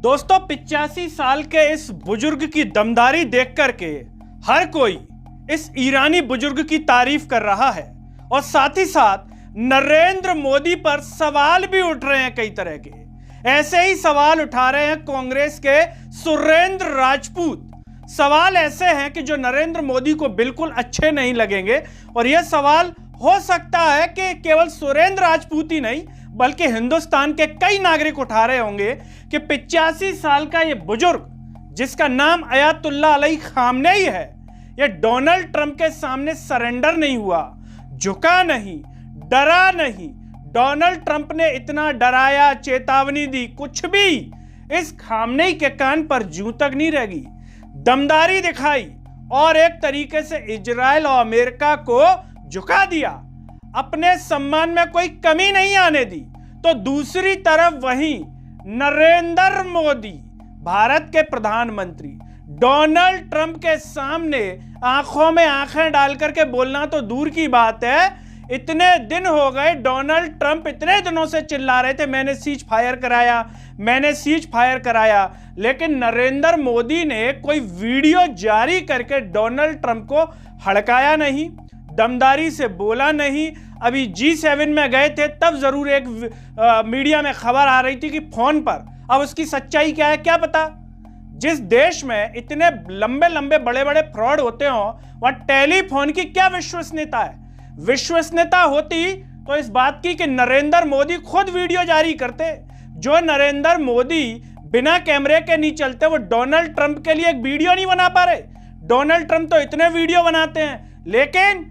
दोस्तों 85 साल के इस बुजुर्ग की दमदारी देख करके हर कोई इस ईरानी बुजुर्ग की तारीफ कर रहा है और साथ ही साथ नरेंद्र मोदी पर सवाल भी उठ रहे हैं कई तरह के। ऐसे ही सवाल उठा रहे हैं कांग्रेस के सुरेंद्र राजपूत। सवाल ऐसे हैं कि जो नरेंद्र मोदी को बिल्कुल अच्छे नहीं लगेंगे और यह सवाल हो सकता है कि केवल सुरेंद्र राजपूत ही नहीं बल्कि हिंदुस्तान के कई नागरिक उठा रहे होंगे कि 85 साल का यह बुजुर्ग जिसका नाम अयातुल्लाह अली खामनेई है, यह डोनाल्ड ट्रंप के सामने सरेंडर नहीं हुआ, झुका नहीं, डरा नहीं। डोनाल्ड ट्रंप ने इतना डराया, चेतावनी दी, कुछ भी इस खामनेई के कान पर जूं तक नहीं रहेगी। दमदारी दिखाई और एक तरीके से इजराइल और अमेरिका को झुका दिया, अपने सम्मान में कोई कमी नहीं आने दी। तो दूसरी तरफ वहीं नरेंद्र मोदी, भारत के प्रधानमंत्री, डोनाल्ड ट्रंप के सामने आंखों में आंखें डाल करके बोलना तो दूर की बात है। इतने दिन हो गए, डोनाल्ड ट्रंप इतने दिनों से चिल्ला रहे थे मैंने सीज फायर कराया, मैंने सीज फायर कराया, लेकिन नरेंद्र मोदी ने कोई वीडियो जारी करके डोनाल्ड ट्रंप को हड़काया नहीं, दमदारी से बोला नहीं। अभी G7 में गए थे तब जरूर एक मीडिया में खबर आ रही थी कि फोन पर, अब उसकी सच्चाई क्या है क्या पता। जिस देश में इतने लंबे लंबे बड़े बड़े फ्रॉड होते हो वहां टेलीफोन की क्या विश्वसनीयता है। विश्वसनीयता होती तो इस बात की कि नरेंद्र मोदी खुद वीडियो जारी करते। जो नरेंद्र मोदी बिना कैमरे के नहीं चलते, वो डोनाल्ड ट्रंप के लिए एक वीडियो नहीं बना पा रहे। डोनाल्ड ट्रंप तो इतने वीडियो बनाते हैं, लेकिन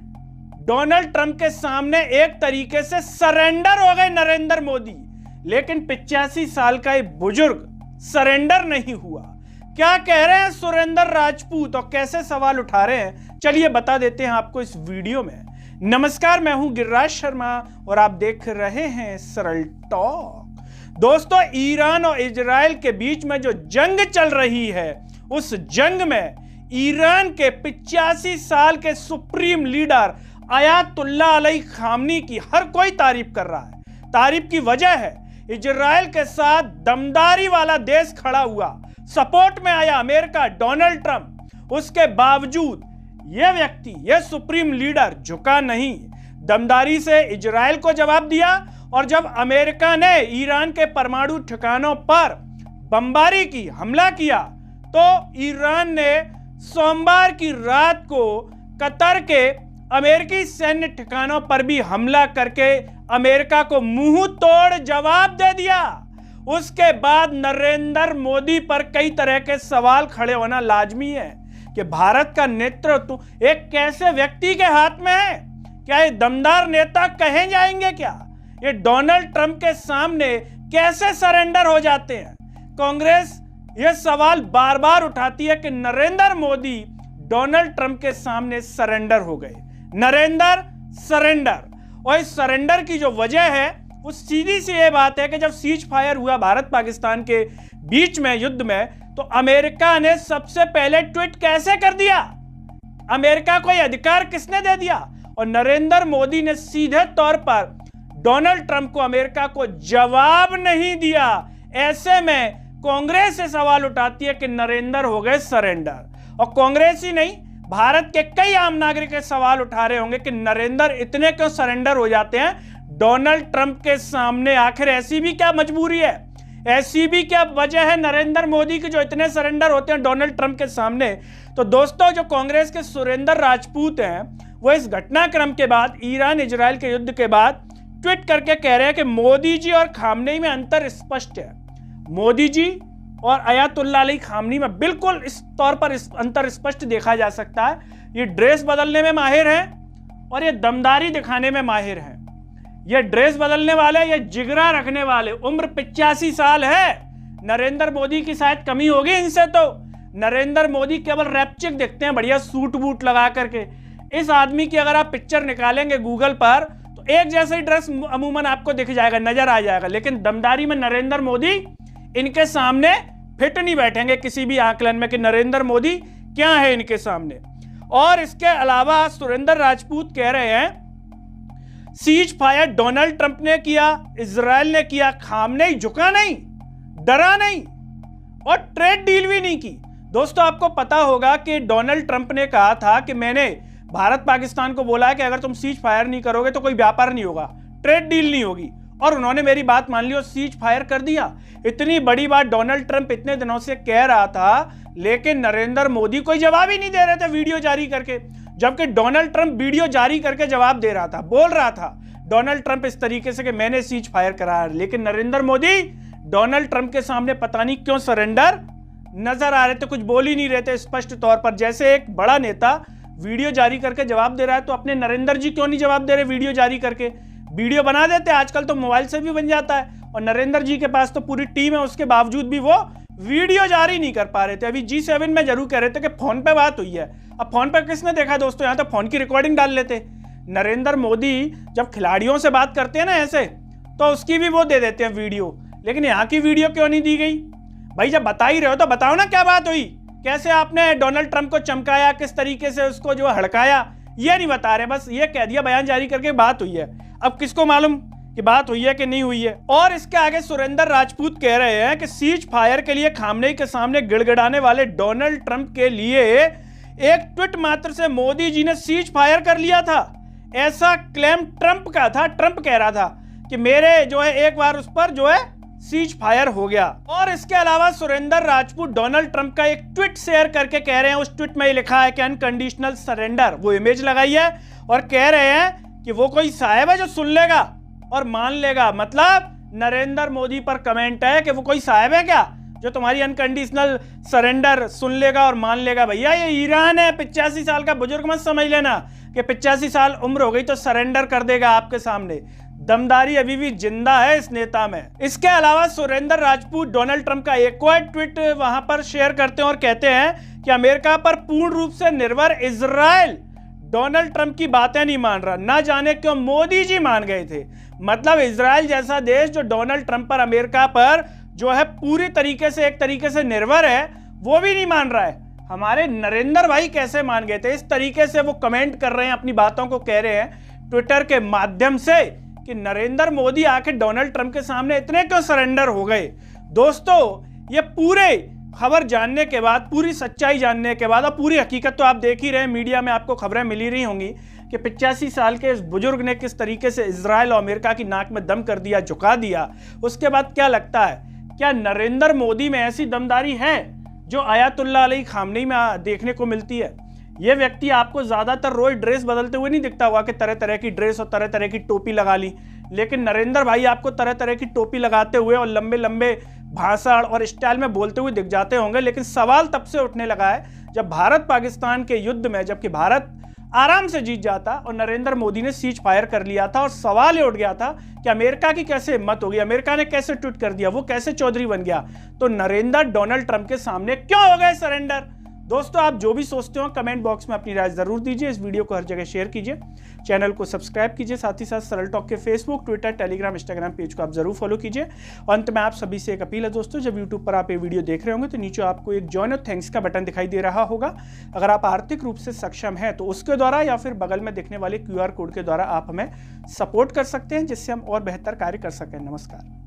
डोनाल्ड ट्रंप के सामने एक तरीके से सरेंडर हो गए नरेंद्र मोदी। लेकिन 85 साल का एक बुजुर्ग सरेंडर नहीं हुआ। क्या कह रहे हैं सुरेंद्र राजपूत और कैसे सवाल उठा रहे हैं, चलिए बता देते हैं आपको इस वीडियो में। नमस्कार, मैं हूं गिरिराज शर्मा और आप देख रहे हैं सरल टॉक। दोस्तों, ईरान और इजराइल के बीच में जो जंग चल रही है, उस जंग में ईरान के 85 साल के supreme leader Ayatollah Ali Khamenei की हर कोई तारीफ कर रहा है। तारीफ की वजह है इजराइल के साथ दमदारी वाला देश खड़ा हुआ, सपोर्ट में आया अमेरिका, डोनाल्ड ट्रंप। उसके बावजूद यह व्यक्ति, यह सुप्रीम लीडर झुका नहीं, दमदारी से इजराइल को जवाब दिया। और जब अमेरिका ने ईरान के परमाणु ठिकानों पर बमबारी की, हमला किया, तो ईरान ने सोमवार की रात को कतर के अमेरिकी सैन्य ठिकानों पर भी हमला करके अमेरिका को मुंह तोड़ जवाब दे दिया। उसके बाद नरेंद्र मोदी पर कई तरह के सवाल खड़े होना लाजमी है कि भारत का नेतृत्व एक कैसे व्यक्ति के हाथ में है। क्या ये दमदार नेता कहे जाएंगे क्या? ये डोनाल्ड ट्रंप के सामने कैसे सरेंडर हो जाते हैं? कांग्रेस ये सवाल बार बार उठाती है कि नरेंद्र मोदी डोनाल्ड ट्रंप के सामने सरेंडर हो गए। नरेंद्र सरेंडर, और इस सरेंडर की जो वजह है वो सीधी सी ये बात है कि जब सीज फायर हुआ भारत पाकिस्तान के बीच में युद्ध में, तो अमेरिका ने सबसे पहले ट्वीट कैसे कर दिया? अमेरिका को यह अधिकार किसने दे दिया? और नरेंद्र मोदी ने सीधे तौर पर डोनाल्ड ट्रंप को, अमेरिका को जवाब नहीं दिया। ऐसे में कांग्रेस से सवाल उठाती है कि नरेंद्र हो गए सरेंडर। और कांग्रेस ही नहीं, भारत के कई आम नागरिक सवाल उठा रहे होंगे कि नरेंद्र इतने क्यों सरेंडर हो जाते हैं डोनाल्ड ट्रंप के सामने। आखिर ऐसी भी क्या मजबूरी है, ऐसी भी क्या वजह है नरेंद्र मोदी की जो इतने सरेंडर होते हैं डोनाल्ड ट्रंप के सामने? तो दोस्तों, जो कांग्रेस के सुरेंद्र राजपूत हैं, वो इस घटनाक्रम के बाद, ईरान इजराइल के युद्ध के बाद ट्वीट करके कह रहे हैं कि मोदी जी और खामनेई में अंतर स्पष्ट है। मोदी जी और अयातुल्लाह अली खामनेई में बिल्कुल इस तौर पर अंतर स्पष्ट देखा जा सकता है। ये ड्रेस बदलने में माहिर हैं और ये दमदारी दिखाने में माहिर हैं। ये ड्रेस बदलने वाले, ये जिगरा रखने वाले। उम्र 85 साल है। नरेंद्र मोदी की शायद कमी होगी इनसे। तो नरेंद्र मोदी केवल रैपचिक दिखते हैं, बढ़िया सूट बूट लगा करके। इस आदमी की अगर आप पिक्चर निकालेंगे गूगल पर तो एक जैसा ही ड्रेस अमूमन आपको दिख जाएगा, नजर आ जाएगा। लेकिन दमदारी में नरेंद्र मोदी इनके सामने फिट नहीं बैठेंगे किसी भी आकलन में कि नरेंद्र मोदी क्या है इनके सामने। और इसके अलावा सुरेंद्र राजपूत कह रहे हैं सीज फायर डोनाल्ड ट्रंप ने किया, इजराइल ने किया, खामनेई झुका नहीं, डरा नहीं। और ट्रेड डील भी नहीं की। दोस्तों आपको पता होगा कि डोनाल्ड ट्रंप ने कहा था कि मैंने भारत पाकिस्तान को बोला है कि अगर तुम सीज फायर नहीं करोगे तो कोई व्यापार नहीं होगा, ट्रेड डील नहीं होगी, और उन्होंने मेरी बात मान ली और सीज फायर कर दिया। इतनी बड़ी बात डोनाल्ड ट्रंप इतने दिनों से कह रहा था, लेकिन नरेंद्र मोदी कोई जवाब ही नहीं दे रहे थे वीडियो जारी करके, जबकि डोनाल्ड ट्रंप वीडियो जारी करके जवाब दे रहा था, बोल रहा था डोनाल्ड ट्रंप इस तरीके से कि मैंने सीज फायर कराया। लेकिन नरेंद्र मोदी डोनाल्ड ट्रंप के सामने पता नहीं क्यों सरेंडर नजर आ रहे थे, कुछ बोल ही नहीं रहे थे स्पष्ट तौर पर। जैसे एक बड़ा नेता वीडियो जारी करके जवाब दे रहा है, तो अपने नरेंद्र जी क्यों नहीं जवाब दे रहे वीडियो जारी करके? वीडियो बना देते, आजकल तो मोबाइल से भी बन जाता है, और नरेंद्र जी के पास तो पूरी टीम है, उसके बावजूद भी वो वीडियो जारी नहीं कर पा रहे थे। अभी G7 में जरूर कह रहे थे कि फोन पे बात हुई है। अब फोन पे किसने देखा दोस्तों? यहां तो फोन की रिकॉर्डिंग डाल लेते। नरेंद्र मोदी जब खिलाड़ियों से बात करते हैं ना ऐसे, तो उसकी भी वो दे देते हैं वीडियो, लेकिन यहाँ की वीडियो क्यों नहीं दी गई? भाई जब बता ही रहे हो तो बताओ ना क्या बात हुई, कैसे आपने डोनाल्ड ट्रंप को चमकाया, किस तरीके से उसको जो हड़काया, ये नहीं बता रहे, बस ये कह दिया बयान जारी करके बात हुई है। अब किसको मालूम कि बात हुई है कि नहीं हुई है? और इसके आगे सुरेंद्र राजपूत कह रहे हैं कि सीज फायर के लिए खामनेई के सामने गिड़गिड़ाने वाले डोनाल्ड ट्रंप के लिए एक ट्वीट मात्र से मोदी जी ने सीज फायर कर लिया था। ऐसा क्लेम ट्रंप का था। ट्रंप कह रहा था कि मेरे जो है एक बार उस पर जो है सीज फायर हो गया। और इसके अलावा सुरेंद्र राजपूत डोनाल्ड ट्रंप का एक ट्वीट शेयर करके कह रहे हैं, उस ट्वीट में लिखा है कि अनकंडीशनल सरेंडर, वो इमेज लगाई है और कह रहे हैं कि वो कोई साहब है जो सुन लेगा और मान लेगा। मतलब नरेंद्र मोदी पर कमेंट है कि वो कोई साहब है क्या जो तुम्हारी अनकंडीशनल सरेंडर सुन लेगा और मान लेगा? भैया ये ईरान है, 85 साल का बुजुर्ग मत समझ लेना कि 85 साल उम्र हो गई तो सरेंडर कर देगा आपके सामने। दमदारी अभी भी जिंदा है इस नेता में। इसके अलावा सुरेंद्र राजपूत डोनाल्ड ट्रंप का एक और ट्वीट वहां पर शेयर करते हैं और कहते हैं कि अमेरिका पर पूर्ण रूप से निर्भर इजराइल डोनाल्ड ट्रंप की बातें नहीं मान रहा, ना जाने क्यों मोदी जी मान गए थे। मतलब इजराइल जैसा देश जो डोनाल्ड ट्रंप पर, अमेरिका पर जो है पूरी तरीके से एक तरीके से निर्भर है, वो भी नहीं मान रहा है। हमारे नरेंद्र भाई कैसे मान गए थे? इस तरीके से वो कमेंट कर रहे हैं, अपनी बातों को कह रहे हैं ट्विटर के माध्यम से कि नरेंद्र मोदी आके डोनाल्ड ट्रंप के सामने इतने क्यों सरेंडर हो गए। दोस्तों ये पूरे खबर जानने के बाद, पूरी सच्चाई जानने के बाद, और पूरी हकीकत तो आप देख ही रहे हैं, मीडिया में आपको खबरें मिल ही रही होंगी कि 85 साल के इस बुजुर्ग ने किस तरीके से इजराइल और अमेरिका की नाक में दम कर दिया, झुका दिया। उसके बाद क्या लगता है, क्या नरेंद्र मोदी में ऐसी दमदारी है जो आयतुल्लाह अली खामनेई में देखने को मिलती है? ये व्यक्ति आपको ज्यादातर रोज ड्रेस बदलते हुए नहीं दिखता हुआ कि तरह तरह की ड्रेस और तरह तरह की टोपी लगा ली, लेकिन नरेंद्र भाई आपको तरह तरह की टोपी लगाते हुए और लंबे लंबे भाषण और स्टाइल में बोलते हुए दिख जाते होंगे। लेकिन सवाल तब से उठने लगा है जब भारत पाकिस्तान के युद्ध में, जबकि भारत आराम से जीत जाता और नरेंद्र मोदी ने सीज फायर कर लिया था, और सवाल ये उठ गया था कि अमेरिका की कैसे हिम्मत होगी, अमेरिका ने कैसे ट्वीट कर दिया, वो कैसे चौधरी बन गया, तो नरेंद्र डोनाल्ड ट्रंप के सामने क्यों हो गए सरेंडर? दोस्तों आप जो भी सोचते हो कमेंट बॉक्स में अपनी राय जरूर दीजिए। इस वीडियो को हर जगह शेयर कीजिए, चैनल को सब्सक्राइब कीजिए, साथ ही साथ सरल टॉक के Facebook, Twitter, Telegram, Instagram page को आप जरूर फॉलो कीजिए। और अंत में आप सभी से एक अपील है दोस्तों, जब यूट्यूब पर आप ये वीडियो देख रहे होंगे तो नीचे आपको एक जॉइन और थैंक्स का बटन दिखाई दे रहा होगा। अगर आप आर्थिक रूप से सक्षम हैं तो उसके द्वारा या फिर बगल में दिखने वाले QR कोड के द्वारा आप हमें सपोर्ट कर सकते हैं, जिससे हम और बेहतर कार्य कर सकें। नमस्कार।